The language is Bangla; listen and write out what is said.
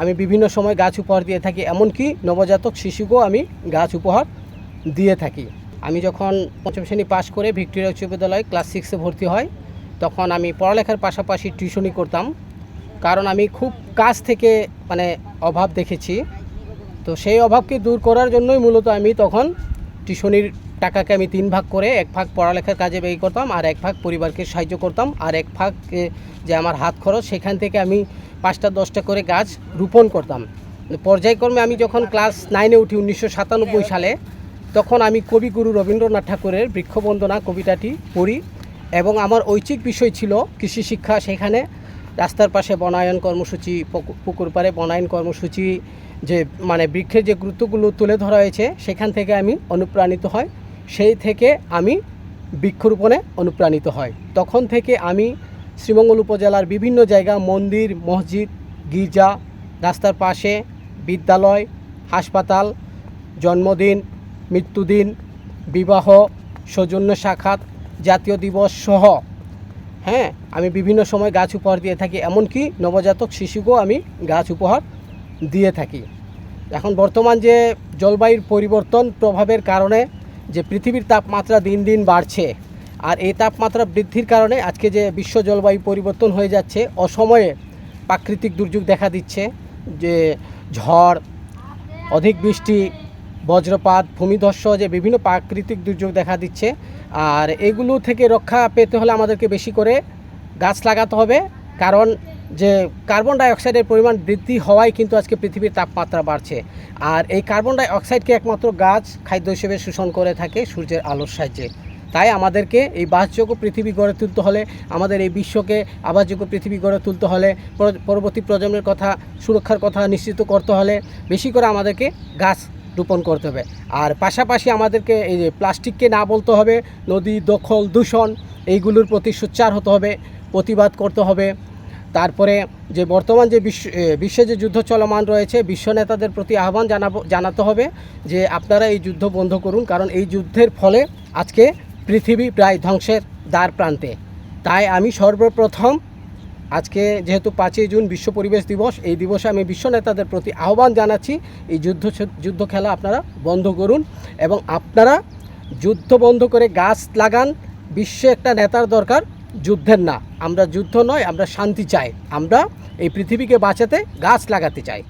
আমি বিভিন্ন সময় গাছ উপহার দিয়ে থাকি, এমনকি নবজাতক শিশুকেও আমি গাছ উপহার দিয়ে থাকি। আমি যখন পঞ্চম শ্রেণী পাশ করে ভিক্টোরিয়া উচ্চ বিদ্যালয়ে ক্লাস 6-এ ভর্তি হয়, তখন আমি পড়ালেখার পাশাপাশি টিউশনি করতাম, কারণ আমি খুব কাজ থেকে অভাব দেখেছি। তো সেই অভাবকে দূর করার জন্যই মূলত আমি তখন টিউশনির টাকাকে আমি 3 ভাগ করে 1 ভাগ পড়ালেখার কাজে ব্যয় করতাম, আর 1 ভাগ পরিবারকে সাহায্য করতাম, আর 1 ভাগ যে আমার হাত খরচ সেখান থেকে আমি 5টা-10টা করে গাছ রোপণ করতাম। পর্যায়ক্রমে আমি যখন ক্লাস 9-এ উঠি 1997 সালে, তখন আমি কবিগুরু রবীন্দ্রনাথ ঠাকুরের বৃক্ষবন্দনা কবিতাটি পড়ি, এবং আমার ঐচ্ছিক বিষয় ছিল কৃষি শিক্ষা। সেখানে রাস্তার পাশে বনায়ন কর্মসূচি, পুকুর পাড়ে বনায়ন কর্মসূচি, যে বৃক্ষের যে গুরুত্বগুলো তুলে ধরা হয়েছে, সেখান থেকে আমি অনুপ্রাণিত হই। সেই থেকে আমি বৃক্ষরোপণে অনুপ্রাণিত হই। তখন থেকে আমি শ্রীমঙ্গল উপজেলার বিভিন্ন জায়গা, মন্দির, মসজিদ, গির্জা, রাস্তার পাশে, বিদ্যালয়, হাসপাতাল, জন্মদিন, মৃত্যুদিন, বিবাহ, সৌজন্য সাক্ষাৎ, জাতীয় দিবস সহ আমি বিভিন্ন সময় গাছ উপহার দিয়ে থাকি, এমনকি নবজাতক শিশুকেও আমি গাছ উপহার দিয়ে থাকি। এখন বর্তমান যে জলবায়ুর পরিবর্তন প্রভাবের কারণে যে পৃথিবীর তাপমাত্রা দিন দিন বাড়ছে, আর এই তাপমাত্রা বৃদ্ধির কারণে আজকে যে বিশ্ব জলবায়ু পরিবর্তন হয়ে যাচ্ছে, অসময়ে প্রাকৃতিক দুর্যোগ দেখা দিচ্ছে, যে ঝড়, অধিক বৃষ্টি, বজ্রপাত, ভূমিধস, যে বিভিন্ন প্রাকৃতিক দুর্যোগ দেখা দিচ্ছে। আর এগুলো থেকে রক্ষা পেতে হলে আমাদেরকে বেশি করে গাছ লাগাতে হবে, কারণ যে কার্বন ডাইঅক্সাইডের পরিমাণ বৃদ্ধি হওয়ায় কিন্তু আজকে পৃথিবীর তাপমাত্রা বাড়ছে। আর এই কার্বন ডাইঅক্সাইডকে একমাত্র গাছ খাদ্য হিসেবে শোষণ করে থাকে সূর্যের আলোর সাহায্যে। তাই আমাদেরকে এই বাসযোগ্য পৃথিবী গড়ে তুলতে হলে, আমাদের এই বিশ্বকে আবাসযোগ্য পৃথিবী গড়ে তুলতে হলে, পরবর্তী প্রজন্মের কথা, সুরক্ষার কথা নিশ্চিত করতে হলে বেশি করে আমাদেরকে গাছ রোপণ করতে হবে। আর পাশাপাশি আমাদেরকে এই যে প্লাস্টিককে না বলতে হবে, নদী দখল, দূষণ, এইগুলোর প্রতি সোচ্চার হতে হবে, প্রতিবাদ করতে হবে। তারপরে যে বর্তমান যে বিশ্বে যে যুদ্ধ চলমান রয়েছে, বিশ্ব নেতাদের প্রতি আহ্বান জানাতে হবে যে আপনারা এই যুদ্ধ বন্ধ করুন, কারণ এই যুদ্ধের ফলে আজকে পৃথিবী প্রায় ধ্বংসের দ্বার প্রান্তে। তাই আমি সর্বপ্রথম আজকে যেহেতু 5ই জুন বিশ্ব পরিবেশ দিবস, এই দিবসে আমি বিশ্ব নেতাদের প্রতি আহ্বান জানাচ্ছি, এই যুদ্ধ খেলা আপনারা বন্ধ করুন, এবং আপনারা যুদ্ধ বন্ধ করে গাছ লাগান। বিশ্বে একটা নেতার দরকার, যুদ্ধের না। আমরা যুদ্ধ নয়, আমরা শান্তি চাই। আমরা এই পৃথিবীকে বাঁচাতে গাছ লাগাতে চাই।